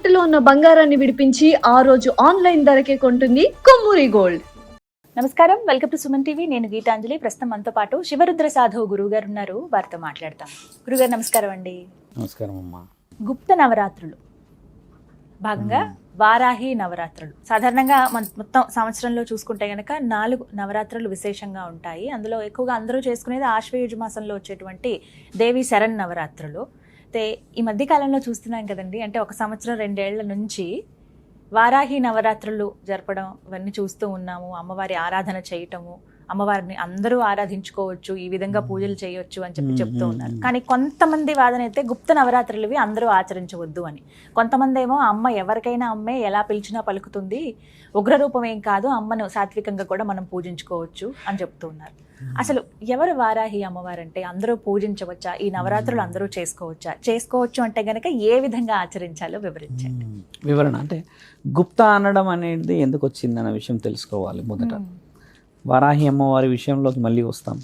తాకట్టులో ఉన్న బంగారాన్ని విడిపించి ఆ రోజు ఆన్లైన్ ధరకే కొంటుంది కొమ్మూరి గోల్డ్. నమస్కారం, వెల్కమ్ టు సుమన్ టీవీ. నేను గీతాంజలి. ప్రస్తుతం మనతో పాటు శివరుద్ర సాధువు గురువు గారు ఉన్నారు. వారితో మాట్లాడతాం. గురుగారు నమస్కారం అండి. నమస్కారం అమ్మా. గుప్త నవరాత్రులు భాగంగా వారాహి నవరాత్రులు సాధారణంగా మొత్తం సంవత్సరంలో చూసుకుంటే కనుక 4 నవరాత్రులు విశేషంగా ఉంటాయి. అందులో ఎక్కువగా అందరూ చేసుకునేది ఆశ్వయుజ మాసంలో వచ్చేటువంటి దేవి శరణ్ నవరాత్రులు. అయితే ఈ మధ్య కాలంలో చూస్తున్నాం కదండి, అంటే ఒక సంవత్సరం 2 ఏళ్ల నుంచి వారాహి నవరాత్రులు జరపడం ఇవన్నీ చూస్తూ ఉన్నాము. అమ్మవారి ఆరాధన చేయటము, అమ్మవారిని అందరూ ఆరాధించుకోవచ్చు, ఈ విధంగా పూజలు చేయొచ్చు అని చెప్తూ ఉన్నారు. కానీ కొంతమంది వాదన అయితే గుప్త నవరాత్రులవి అందరూ ఆచరించవద్దు అని. కొంతమంది ఏమో అమ్మ ఎవరికైనా అమ్మే, ఎలా పిలిచినా పలుకుతుంది, ఉగ్రరూపం ఏం కాదు, అమ్మను సాత్వికంగా కూడా మనం పూజించుకోవచ్చు అని చెప్తూ ఉన్నారు. అసలు ఎవరు వారాహి అమ్మవారంటే అందరూ పూజించవచ్చా? ఈ నవరాత్రులు అందరూ చేసుకోవచ్చా? చేసుకోవచ్చు అంటే గనక ఏ విధంగా ఆచరించాలో వివరించండి. వివరణ అంటే గుప్త అనడం అనేది ఎందుకు వచ్చిందన్న విషయం తెలుసుకోవాలి. మొదట వారాహి అమ్మవారి విషయంలోకి మళ్ళీ వస్తాం.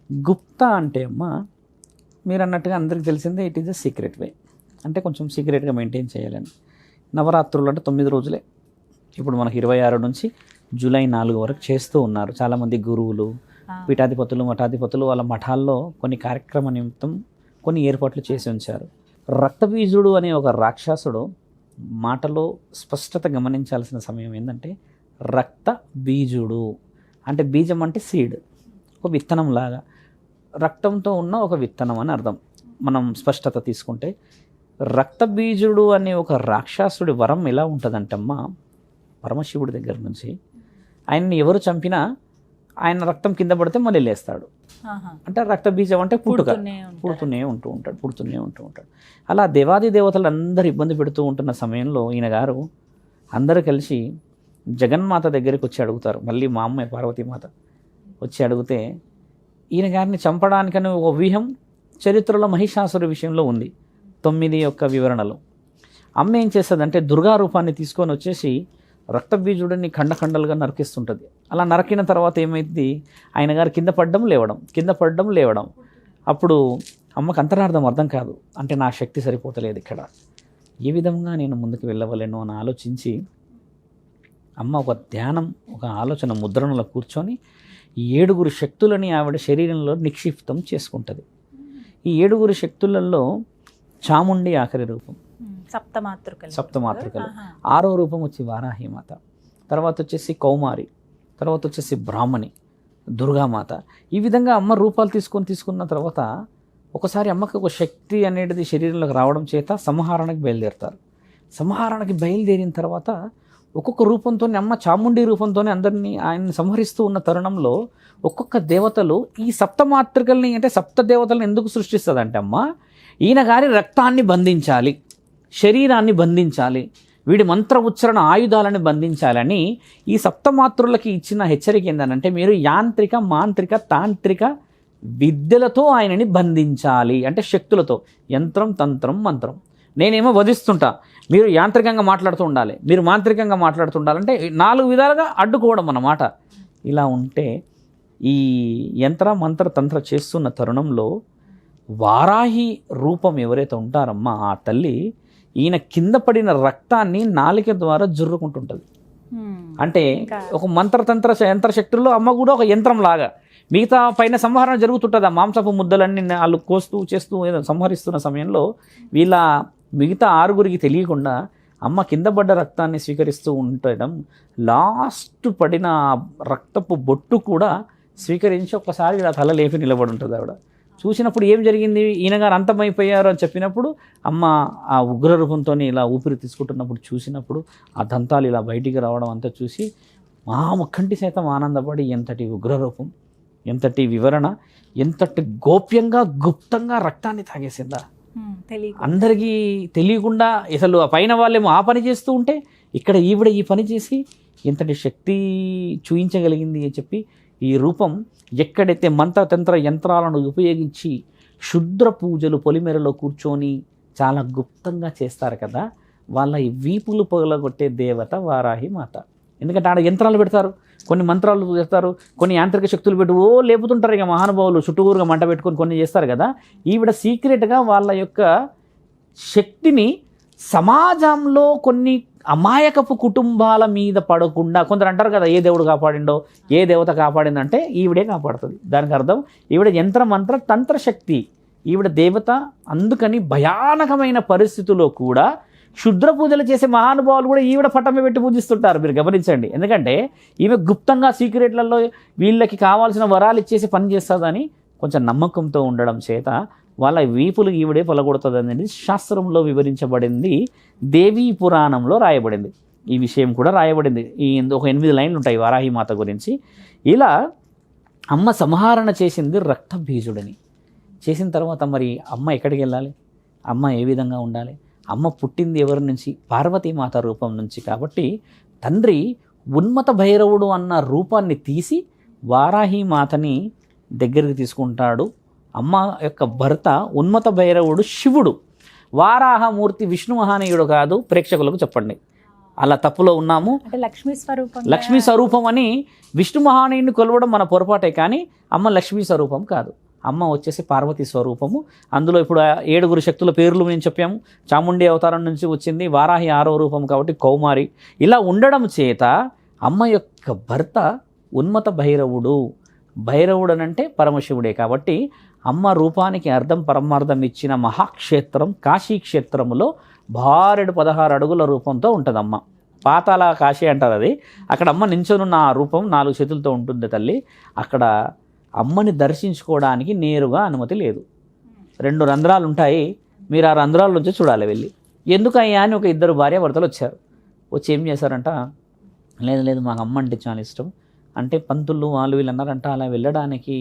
గుప్త అంటే అమ్మ మీరు అన్నట్టుగా అందరికీ తెలిసిందే, ఇట్ ఈజ్ అ సీక్రెట్ వే, అంటే కొంచెం సీక్రెట్గా మెయింటైన్ చేయాలని. నవరాత్రులు అంటే 9 రోజులే. ఇప్పుడు మనకు 26 నుంచి జూలై 4 వరకు చేస్తూ ఉన్నారు చాలామంది గురువులు, పీఠాధిపతులు, మఠాధిపతులు. వాళ్ళ మఠాల్లో కొన్ని కార్యక్రమ నిమిత్తం కొన్ని ఏర్పాట్లు చేసి ఉంచారు. రక్తబీజుడు అనే ఒక రాక్షసుడు మాటలో స్పష్టత గమనించాల్సిన సమయం ఏంటంటే రక్త బీజుడు అంటే బీజం అంటే సీడ్, ఒక విత్తనం లాగా, రక్తంతో ఉన్న ఒక విత్తనం అని అర్థం. మనం స్పష్టత తీసుకుంటే రక్తబీజుడు అనే ఒక రాక్షసుడి వరం ఎలా ఉంటుందంటమ్మా, పరమశివుడి దగ్గర నుంచి ఆయన్ని ఎవరు చంపినా ఆయన రక్తం కింద పడితే మళ్ళీ లేస్తాడు. అంటే రక్తబీజం అంటే పుడుతూనే ఉంటూ ఉంటాడు. అలా దేవాది దేవతలు అందరూ ఇబ్బంది పెడుతూ ఉంటున్న సమయంలో ఈయన గారు అందరూ కలిసి జగన్మాత దగ్గరికి వచ్చి అడుగుతారు. మళ్ళీ మా అమ్మాయి పార్వతీమాత వచ్చి అడిగితే ఈయన గారిని చంపడానికని ఒక వ్యూహం చరిత్రలో మహిషాసుర విషయంలో ఉంది. 9 యొక్క వివరణలో అమ్మ ఏం చేస్తుందంటే దుర్గా రూపాన్ని తీసుకొని వచ్చేసి రక్తబీజుడిని ఖండఖండలుగా నరికిస్తుంటుంది. అలా నరికిన తర్వాత ఏమైంది, ఆయన గారు కింద పడ్డం లేవడం. అప్పుడు అమ్మకు అంతరార్థం అర్థం కాదు, అంటే నా శక్తి సరిపోతలేదు, ఇక్కడ ఏ విధంగా నేను ముందుకు వెళ్ళవలేను అని ఆలోచించి అమ్మ ఒక ధ్యానం, ఒక ఆలోచన ముద్రణలో కూర్చొని 7 శక్తులని ఆవిడ శరీరంలో నిక్షిప్తం చేసుకుంటుంది. ఈ 7 శక్తులలో చాముండి ఆఖరి రూపం, సప్తమాతృకలు. 6వ రూపం వచ్చి వారాహి మాత, తర్వాత వచ్చేసి కౌమారి, తర్వాత వచ్చేసి బ్రాహ్మణి, దుర్గామాత. ఈ విధంగా అమ్మ రూపాలు తీసుకున్న తర్వాత ఒకసారి అమ్మకి ఒక శక్తి అనేది శరీరంలోకి రావడం చేత సంహారానికి బయలుదేరుతారు. సంహారానికి బయలుదేరిన తర్వాత ఒక్కొక్క రూపంతో అమ్మ చాముండి రూపంతో అందరినీ ఆయన్ని సంహరిస్తూ ఉన్న తరుణంలో ఒక్కొక్క దేవతలు ఈ సప్తమాతృకల్ని, అంటే సప్త దేవతలను ఎందుకు సృష్టిస్తుందంటే అమ్మ ఈయన గారి రక్తాన్ని బంధించాలి, శరీరాన్ని బంధించాలి, వీడి మంత్ర ఉచ్చరణ ఆయుధాలను బంధించాలని ఈ సప్తమాతృలకి ఇచ్చిన హెచ్చరిక ఏంటంటే మీరు యాంత్రిక, మాంత్రిక, తాంత్రిక విద్యలతో ఆయనని బంధించాలి, అంటే శక్తులతో, యంత్రం, తంత్రం, మంత్రం. నేనేమో వధిస్తుంటా, మీరు యాంత్రికంగా మాట్లాడుతూ ఉండాలి, మీరు మాంత్రికంగా మాట్లాడుతూ ఉండాలంటే 4 విధాలుగా అడ్డుకోవడం అన్నమాట. ఇలా ఉంటే ఈ యంత్ర, మంత్ర, తంత్ర చేస్తున్న తరుణంలో వారాహి రూపం ఎవరైతే ఉంటారమ్మా ఆ తల్లి ఈయన కింద పడిన రక్తాన్ని నాలిక ద్వారా జుర్రుకుంటుంటుంది. అంటే ఒక మంత్రతంత్ర యంత్రశక్తుల్లో అమ్మ కూడా ఒక యంత్రం లాగా మిగతా పైన సంహరణ జరుగుతుంటుంది. ఆ మాంసపు ముద్దలన్నీ వాళ్ళు కోస్తూ చేస్తూ సంహరిస్తున్న సమయంలో వీళ్ళ మిగతా 6 తెలియకుండా అమ్మ కింద పడ్డ రక్తాన్ని స్వీకరిస్తూ ఉండడం, లాస్ట్ పడిన రక్తపు బొట్టు కూడా స్వీకరించి ఒక్కసారి ఇలా తల లేపి నిలబడి ఉంటుంది. ఆవిడ చూసినప్పుడు ఏం జరిగింది, ఈయన గారు అంతమైపోయారు అని చెప్పినప్పుడు అమ్మ ఆ ఉగ్ర రూపంతో ఇలా ఊపిరి తీసుకుంటున్నప్పుడు చూసినప్పుడు ఆ దంతాలు ఇలా బయటికి రావడం అంతా చూసి మా ముఖంటి సైతం ఆనందపడి ఎంతటి ఉగ్రరూపం, ఎంతటి వివరణ, ఎంతటి గోప్యంగా గుప్తంగా రక్తాన్ని తాగేసిందా, అందరికీ తెలియకుండా. అసలు ఆ పైన వాళ్ళేమో ఆ పని చేస్తూ ఉంటే ఇక్కడ ఈవిడ ఈ పని చేసి ఎంతటి శక్తి చూయించగలిగింది అని చెప్పి ఈ రూపం ఎక్కడైతే మంత్రతంత్ర యంత్రాలను ఉపయోగించి క్షుద్ర పూజలు పొలిమేరలో కూర్చొని చాలా గుప్తంగా చేస్తారు కదా, వాళ్ళ ఈ వీపులు పగలగొట్టే దేవత వారాహి మాత. ఎందుకంటే ఆడ యంత్రాలు పెడతారు, కొన్ని మంత్రాలు పెడతారు, కొన్ని యాంత్రిక శక్తులు పెట్టి లేపుతుంటారు. ఇక మహానుభావులు చుట్టూరుగా మంట పెట్టుకొని కొన్ని చేస్తారు కదా. ఈవిడ సీక్రెట్గా వాళ్ళ యొక్క శక్తిని సమాజంలో కొన్ని అమాయకపు కుటుంబాల మీద పడకుండా, కొందరు అంటారు కదా ఏ దేవుడు కాపాడిండో ఏ దేవత కాపాడిందంటే ఈవిడే కాపాడుతుంది. దానికి అర్థం ఈవిడ యంత్రమంత్ర తంత్రశక్తి, ఈవిడ దేవత. అందుకని భయానకమైన పరిస్థితుల్లో కూడా క్షుద్ర పూజలు చేసే మహానుభావులు కూడా ఈవిడ పట్టమే పెట్టి పూజిస్తుంటారు. మీరు గమనించండి. ఎందుకంటే ఈమె గుప్తంగా సీక్రెట్లలో వీళ్ళకి కావాల్సిన వరాలు ఇచ్చేసి పని చేస్తుందని కొంచెం నమ్మకంతో ఉండడం చేత వాళ్ళ వీపులు ఈవిడే పొలగొడుతుంది అనేది శాస్త్రంలో వివరించబడింది. దేవీ పురాణంలో రాయబడింది. ఈ విషయం కూడా రాయబడింది. ఒక 8 లైన్లు ఉంటాయి వారాహిమాత గురించి. ఇలా అమ్మ సంహరణ చేసింది రక్తబీజుడని. చేసిన తర్వాత మరి అమ్మ ఎక్కడికి వెళ్ళాలి, అమ్మ ఏ విధంగా ఉండాలి? అమ్మ పుట్టింది ఎవరి నుంచి? పార్వతీమాత రూపం నుంచి. కాబట్టి తండ్రి ఉన్మత భైరవుడు అన్న రూపాన్ని తీసి వారాహిమాతని దగ్గరికి తీసుకుంటాడు. అమ్మ యొక్క భర్త ఉన్మత భైరవుడు శివుడు. వారాహమూర్తి విష్ణు మహానీయుడు కాదు. ప్రేక్షకులకు చెప్పండి, అలా తప్పులో ఉన్నాము. లక్ష్మీ స్వరూపం అని విష్ణు మహానీయుని కొలవడం మన పొరపాటే, కానీ అమ్మ లక్ష్మీ స్వరూపం కాదు. అమ్మ వచ్చేసి పార్వతీ స్వరూపము. అందులో ఇప్పుడు 7 శక్తుల పేర్లు మేము చెప్పాము. చాముండి అవతారం నుంచి వచ్చింది. వారాహి 6వ రూపం కాబట్టి కౌమారి. ఇలా ఉండడం చేత అమ్మ యొక్క భర్త ఉన్మత భైరవుడు. భైరవుడు అనంటే పరమశివుడే. కాబట్టి అమ్మ రూపానికి అర్థం పరమార్థం ఇచ్చిన మహాక్షేత్రం కాశీక్షేత్రములో 16 అడుగుల రూపంతో ఉంటుంది అమ్మ. పాతాళ కాశీ అంటారు అది. అక్కడ అమ్మ నించొనున్న ఆ రూపం 4 చేతులతో ఉంటుంది తల్లి. అక్కడ అమ్మని దర్శించుకోవడానికి నేరుగా అనుమతి లేదు. 2 రంధ్రాలు ఉంటాయి. మీరు ఆ రంధ్రాల నుంచి చూడాలి వెళ్ళి. ఎందుకయ్యా అని ఒక 2 భార్యాభర్తలు వచ్చారు. వచ్చి ఏం చేశారంట, లేదు మాకు అమ్మ అంటే చాలా ఇష్టం అంటే పంతులు వాళ్ళు వీళ్ళు అన్నారంట, అలా వెళ్ళడానికి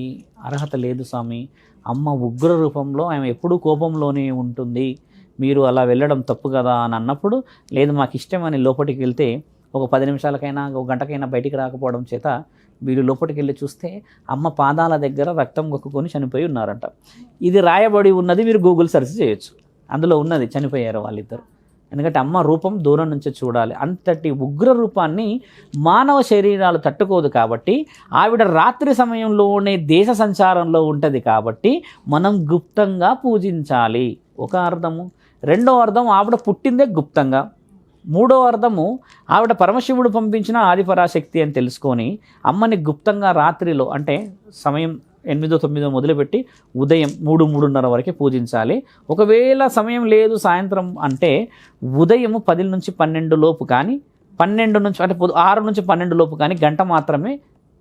అర్హత లేదు స్వామి. అమ్మ ఉగ్ర రూపంలో, ఆమె ఎప్పుడూ కోపంలోనే ఉంటుంది, మీరు అలా వెళ్ళడం తప్పు కదా అని అన్నప్పుడు, లేదు మాకు ఇష్టం అని లోపలికి వెళ్తే ఒక 10 నిమిషాలకైనా ఒక గంటకైనా బయటికి రాకపోవడం చేత వీళ్ళు లోపలికి వెళ్ళి చూస్తే అమ్మ పాదాల దగ్గర రక్తం గొక్కుకొని చనిపోయి ఉన్నారంట. ఇది రాయబడి ఉన్నది, మీరు గూగుల్ సెర్చ్ చేయొచ్చు. అందులో ఉన్నది, చనిపోయారు వాళ్ళిద్దరు. ఎందుకంటే అమ్మ రూపం దూరం నుంచి చూడాలి. అంతటి ఉగ్ర రూపాన్ని మానవ శరీరాలు తట్టుకోదు. కాబట్టి ఆవిడ రాత్రి సమయంలోనే దేశ సంచారంలో ఉంటుంది. కాబట్టి మనం గుప్తంగా పూజించాలి. ఒక అర్థము. రెండో అర్థం, ఆవిడ పుట్టిందే గుప్తంగా. మూడో అర్థము, ఆవిడ పరమశివుడు పంపించిన ఆదిపరాశక్తి అని తెలుసుకొని అమ్మని గుప్తంగా రాత్రిలో, అంటే సమయం 8-9 మొదలుపెట్టి ఉదయం 3-3:30 వరకు పూజించాలి. ఒకవేళ సమయం లేదు సాయంత్రం అంటే ఉదయం 10 నుంచి 12 లోపు కానీ, 12 నుంచి అంటే 6 నుంచి 12 లోపు కానీ గంట మాత్రమే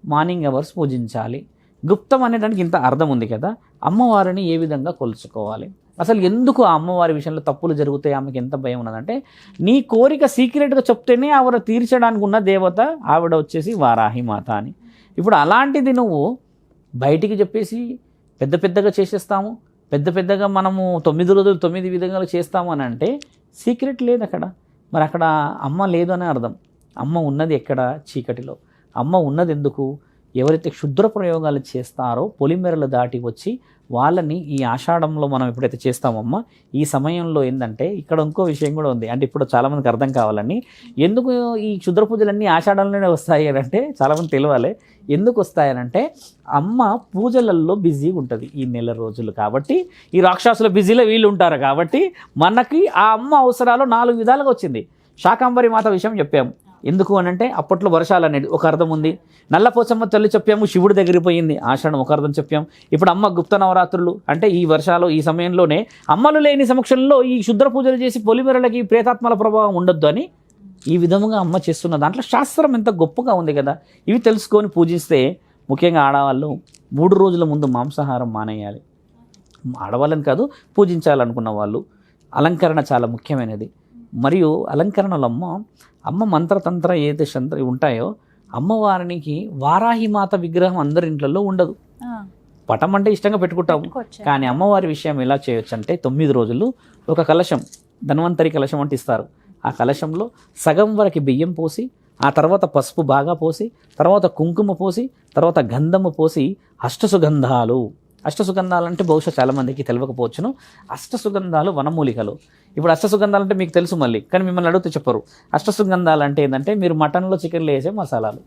మార్నింగ్ అవర్స్ పూజించాలి. గుప్తం అనేదానికి ఇంత అర్థం ఉంది కదా. అమ్మవారిని ఏ విధంగా కొలుచుకోవాలి, అసలు ఎందుకు ఆ అమ్మవారి విషయంలో తప్పులు జరుగుతాయి, ఆమెకి ఎంత భయం ఉన్నదంటే, నీ కోరిక సీక్రెట్గా చెప్తేనే ఆవిడ తీర్చడానికి ఉన్న దేవత ఆవిడ వచ్చేసి వారాహి మాత అని. ఇప్పుడు అలాంటిది నువ్వు బయటికి చెప్పేసి పెద్దగా చేసేస్తాము, పెద్దగా మనము 9 రోజులు 9 విధంగా చేస్తాము అని అంటే సీక్రెట్ లేదు అక్కడ. మరి అక్కడ అమ్మ లేదు అనే అర్థం. అమ్మ ఉన్నది ఎక్కడ? చీకటిలో. అమ్మ ఉన్నది ఎందుకు? ఎవరైతే క్షుద్ర ప్రయోగాలు చేస్తారో పొలిమేరలు దాటి వచ్చి వాళ్ళని ఈ ఆషాఢంలో మనం ఎప్పుడైతే చేస్తామమ్మా, ఈ సమయంలో ఏంటంటే ఇక్కడ ఇంకో విషయం కూడా ఉంది. అంటే ఇప్పుడు చాలామందికి అర్థం కావాలని, ఎందుకు ఈ క్షుద్ర పూజలన్నీ ఆషాఢంలోనే వస్తాయి అంటే చాలామంది తెలియాలి. ఎందుకు వస్తాయనంటే అమ్మ పూజలలో బిజీగా ఉంటుంది ఈ నెల రోజులు. కాబట్టి ఈ రాక్షసుల బిజీలో వీళ్ళు ఉంటారు. కాబట్టి మనకి ఆ అమ్మ అవసరాలు 4 విధాలుగా వచ్చింది. శాకాంబరి మాత విషయం చెప్పాము. ఎందుకు అనంటే అప్పట్లో వర్షాలు అనేది ఒక అర్థం ఉంది. నల్లపోచమ్మ తల్లి చెప్పాము, శివుడి దగ్గరికి పోయింది, ఆషాఢం ఒక అర్థం చెప్పాము. ఇప్పుడు అమ్మ గుప్త నవరాత్రులు అంటే ఈ వర్షాలు ఈ సమయంలోనే అమ్మలు లేని సమక్షంలో ఈ క్షుద్ర పూజలు చేసి పొలిమెరలకి ప్రేతాత్మల ప్రభావం ఉండొద్దు అని ఈ విధముగా అమ్మ చేస్తున్న దాంట్లో శాస్త్రం ఎంత గొప్పగా ఉంది కదా. ఇవి తెలుసుకొని పూజిస్తే, ముఖ్యంగా ఆడవాళ్ళు 3 రోజుల ముందు మాంసాహారం మానేయాలి. ఆడవాళ్ళని కాదు, పూజించాలనుకున్న వాళ్ళు. అలంకరణ చాలా ముఖ్యమైనది. మరియు అలంకరణలో అమ్మ మంత్రతంత్ర ఏదైతే ఉంటాయో అమ్మవారికి వారాహిమాత విగ్రహం అందరి ఇంట్లో ఉండదు. పటం అంటే ఇష్టంగా పెట్టుకుంటాము. కానీ అమ్మవారి విషయం ఎలా చేయొచ్చు అంటే 9 రోజులు ఒక కలశం, ధన్వంతరి కలశం అంటే ఇస్తారు. ఆ కలశంలో సగం వరకు బియ్యం పోసి, ఆ తర్వాత పసుపు బాగా పోసి, తర్వాత కుంకుమ పోసి, తర్వాత గంధము పోసి, అష్టసుగంధాలు అంటే బహుశా చాలామందికి తెలియకపోవచ్చును. అష్టసుగంధాలు వనమూలికలు. ఇప్పుడు అష్టసుగంధాలు అంటే మీకు తెలుసు మళ్ళీ, కానీ మిమ్మల్ని అడిగితే చెప్పరు. అష్టసుగంధాలు అంటే ఏంటంటే మీరు మటన్లో చికెన్లో వేసే మసాలాలు.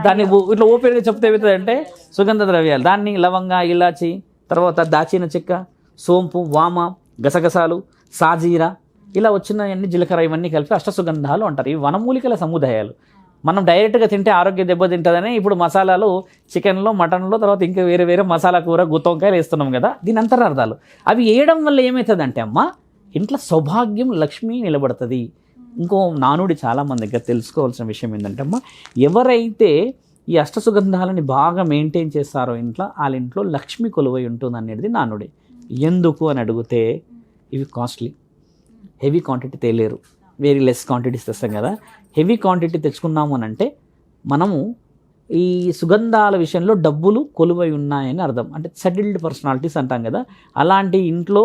దాన్ని ఇట్లా ఓపెన్గా చెప్తే ఏమవుతుందంటే సుగంధ ద్రవ్యాలు. దాన్ని లవంగ, ఇలాచి, తర్వాత దాచిన చెక్క, సోంపు, వామ, గసగసాలు, సాజీరా, ఇలా వచ్చినవన్నీ జీలకర్ర ఇవన్నీ కలిపి అష్టసుగంధాలు అంటారు. ఇవి వనమూలికల సముదాయాలు. మనం డైరెక్ట్గా తింటే ఆరోగ్య దెబ్బతింటుందని ఇప్పుడు మసాలాలు చికెన్లో, మటన్లో, తర్వాత ఇంకా వేరే వేరే మసాలా కూర, గుత్తొంకాయలు వేస్తున్నాం కదా, దీని అంతరార్థాలు. అవి వేయడం వల్ల ఏమవుతుందంటే అమ్మ, ఇంట్లో సౌభాగ్యం, లక్ష్మి నిలబడుతుంది. ఇంకో నానుడి చాలామంది దగ్గర తెలుసుకోవాల్సిన విషయం ఏంటంటే అమ్మ, ఎవరైతే ఈ అష్టసుగంధాలని బాగా మెయింటైన్ చేస్తారో ఇంట్లో, వాళ్ళ ఇంట్లో లక్ష్మి కొలువై ఉంటుంది అనేది నానుడి. ఎందుకు అని అడిగితే, ఇవి కాస్ట్లీ, హెవీ క్వాంటిటీ తేలేరు, వెరీ లెస్ క్వాంటిటీస్ తెస్తాం కదా. హెవీ క్వాంటిటీ తెచ్చుకున్నాము అని అంటే మనము ఈ సుగంధాల విషయంలో డబ్బులు కొలువై ఉన్నాయని అర్థం. అంటే సెటిల్డ్ పర్సనాలిటీస్ అంటాం కదా, అలాంటి ఇంట్లో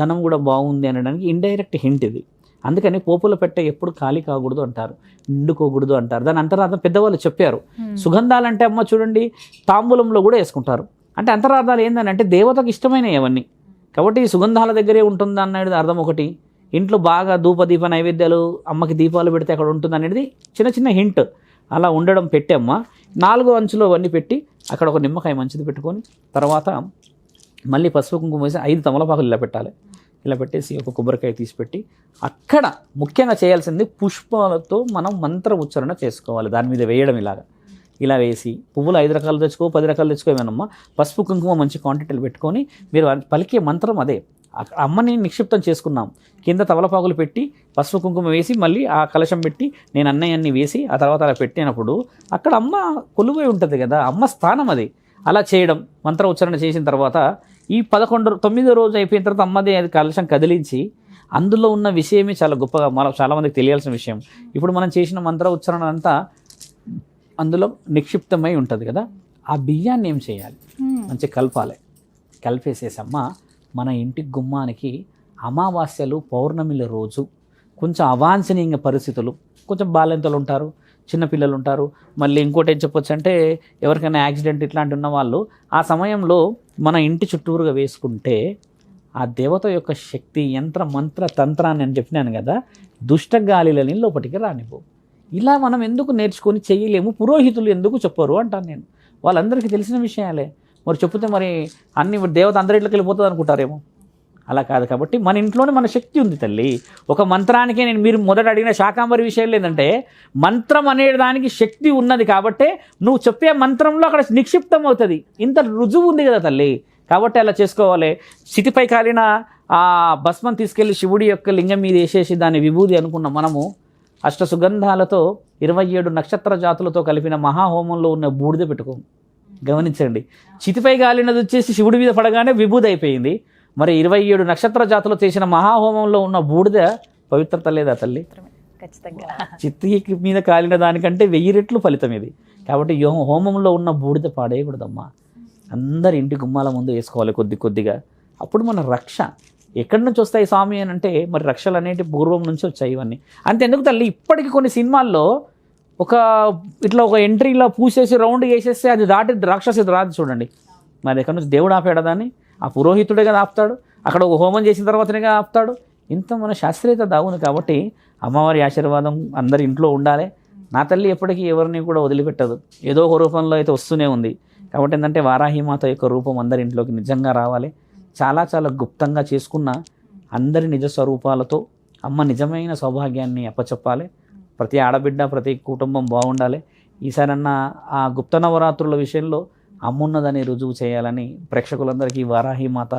ధనం కూడా బాగుంది అనడానికి ఇండైరెక్ట్ హింట్ ఇది. అందుకని పోపుల పెట్టె ఎప్పుడు ఖాళీ కాకూడదు అంటారు, నిండుకోకూడదు అంటారు. దాని అంతరార్థం పెద్దవాళ్ళు చెప్పారు. సుగంధాలంటే అమ్మ చూడండి, తాంబూలంలో కూడా వేసుకుంటారు. అంటే అంతరార్థాలు ఏంటని అంటే దేవతకు ఇష్టమైనవి అవన్నీ. కాబట్టి ఈ సుగంధాల దగ్గరే ఉంటుంది అనేది అర్థం ఒకటి. ఇంట్లో బాగా ధూపదీప నైవేద్యాలు, అమ్మకి దీపాలు పెడితే అక్కడ ఉంటుంది అనేది చిన్న చిన్న హింట్. అలా ఉండడం పెట్టి అమ్మ 4 అంచులు అవన్నీ పెట్టి అక్కడ ఒక నిమ్మకాయ మంచిది పెట్టుకొని, తర్వాత మళ్ళీ పసుపు కుంకుమ వేసి 5 తమలపాకులు ఇలా పెట్టాలి. ఇలా పెట్టేసి ఒక కొబ్బరికాయ తీసి పెట్టి, అక్కడ ముఖ్యంగా చేయాల్సింది పుష్పాలతో మనం మంత్ర ఉచ్చారణ చేసుకోవాలి. దాని మీద వేయడం ఇలాగా, ఇలా వేసి పువ్వులు 5 రకాలు తెచ్చుకో, 10 రకాలు తెచ్చుకోమేనమ్మా, పసుపు కుంకుమ మంచి క్వాంటిటీలు పెట్టుకొని మీరు పలికే మంత్రం అదే. అమ్మని నిక్షిప్తం చేసుకున్నాం, కింద తమలపాకులు పెట్టి పసుపు కుంకుమ వేసి మళ్ళీ ఆ కలశం పెట్టి నేను అన్నయ్యన్ని వేసి ఆ తర్వాత అలా పెట్టినప్పుడు అక్కడ అమ్మ కొలువై ఉంటుంది కదా, అమ్మ స్థానం అది. అలా చేయడం, మంత్ర ఉచ్చారణ చేసిన తర్వాత ఈ 9వ రోజు అయిపోయిన తర్వాత అమ్మది అది కలశం కదిలించి అందులో ఉన్న విషయమే చాలా గొప్పగా మనం చాలామందికి తెలియాల్సిన విషయం. ఇప్పుడు మనం చేసిన మంత్ర ఉచ్చారణ అంతా అందులో నిక్షిప్తమై ఉంటుంది కదా, ఆ బియ్యాన్ని ఏం చేయాలి, మంచిగా కలపాలి. కలిపేసేసమ్మ మన ఇంటి గుమ్మానికి అమావాస్యలు, పౌర్ణమిల రోజు కొంచెం అవాంఛనీయ పరిస్థితులు, కొంచెం బాలింతలు ఉంటారు, చిన్నపిల్లలు ఉంటారు, మళ్ళీ ఇంకోటి ఏం చెప్పొచ్చు అంటే ఎవరికైనా యాక్సిడెంట్ ఇట్లాంటి ఉన్న వాళ్ళు ఆ సమయంలో మన ఇంటి చుట్టూరుగా వేసుకుంటే ఆ దేవత యొక్క శక్తి, యంత్ర మంత్ర తంత్రాన్ని అని చెప్పినాను కదా, దుష్ట గాలిలని లోపలికి రానివ్వు. ఇలా మనం ఎందుకు నేర్చుకొని చేయలేము, పురోహితులు ఎందుకు చెప్పరు అంటాను నేను. వాళ్ళందరికీ తెలిసిన విషయాలే, మరి చెప్తే మరి అన్ని దేవత అందరిట్లోకి వెళ్ళిపోతుంది అనుకుంటారేమో. అలా కాదు. కాబట్టి మన ఇంట్లోనే మన శక్తి ఉంది తల్లి. ఒక మంత్రానికే నేను మీరు మొదట అడిగిన శాకాంబరి విషయం ఏంటంటే, మంత్రం అనే దానికి శక్తి ఉన్నది కాబట్టే నువ్వు చెప్పే మంత్రంలో అక్కడ నిక్షిప్తం అవుతుంది. ఇంత రుజువు ఉంది కదా తల్లి. కాబట్టి అలా చేసుకోవాలి. చితిపై కాలిన ఆ భస్మం తీసుకెళ్లి శివుడి యొక్క లింగం మీద వేసేసి దాన్ని విభూది అనుకున్న మనము అష్టసుగంధాలతో 27 నక్షత్ర జాతులతో కలిపిన మహాహోమంలో ఉన్న బూడిద పెట్టుకోము. గమనించండి, చితిపై గాలినది వచ్చేసి శివుడి మీద పడగానే విభూది అయిపోయింది. మరి 27 నక్షత్ర జాతులు చేసిన మహాహోమంలో ఉన్న బూడిద పవిత్రత లేదా తల్లి? ఖచ్చితంగా. చిత్తి మీద కాలిన దానికంటే 1000 రెట్లు ఫలితం ఇది. కాబట్టి హోమంలో ఉన్న బూడిద పాడేయకూడదమ్మా. అందరి ఇంటి గుమ్మాల ముందు వేసుకోవాలి కొద్ది కొద్దిగా. అప్పుడు మన రక్ష ఎక్కడి నుంచి వస్తాయి స్వామి అని అంటే, మరి రక్షలు అనేవి పూర్వం నుంచి వచ్చాయి ఇవన్నీ. అంతెందుకు తల్లి, ఇప్పటికీ కొన్ని సినిమాల్లో ఇట్లా ఒక ఎంట్రీలో పూసేసి రౌండ్ వేసేస్తే అది దాటి రాక్షసి రాదు చూడండి. మరి ఎక్కడి నుంచి దేవుడు ఆపాడు దాన్ని? ఆ పురోహితుడే కదా ఆపుతాడు. అక్కడ ఒక హోమం చేసిన తర్వాతనే ఆపుతాడు. ఇంత మన శాస్త్రీయత దాగుంది. కాబట్టి అమ్మవారి ఆశీర్వాదం అందరి ఇంట్లో ఉండాలి. నా తల్లి ఎప్పటికీ ఎవరిని కూడా వదిలిపెట్టదు, ఏదో ఒక రూపంలో అయితే వస్తూనే ఉంది. కాబట్టి ఏంటంటే వారాహిమాత యొక్క రూపం అందరి ఇంట్లోకి నిజంగా రావాలి. చాలా చాలా గుప్తంగా చేసుకున్న అందరి నిజ స్వరూపాలతో అమ్మ నిజమైన సౌభాగ్యాన్ని అప్పచెప్పాలి. ప్రతి ఆడబిడ్డ, ప్రతి కుటుంబం బాగుండాలి. ఈసారన్నా ఆ గుప్త నవరాత్రుల విషయంలో అమ్మున్నదని రుజువు చేయాలని ప్రేక్షకులందరికీ వారాహిమాత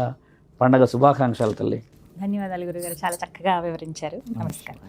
పండగ శుభాకాంక్షలు తల్లి. ధన్యవాదాలు గురుగారు, చాలా చక్కగా వివరించారు. నమస్కారం.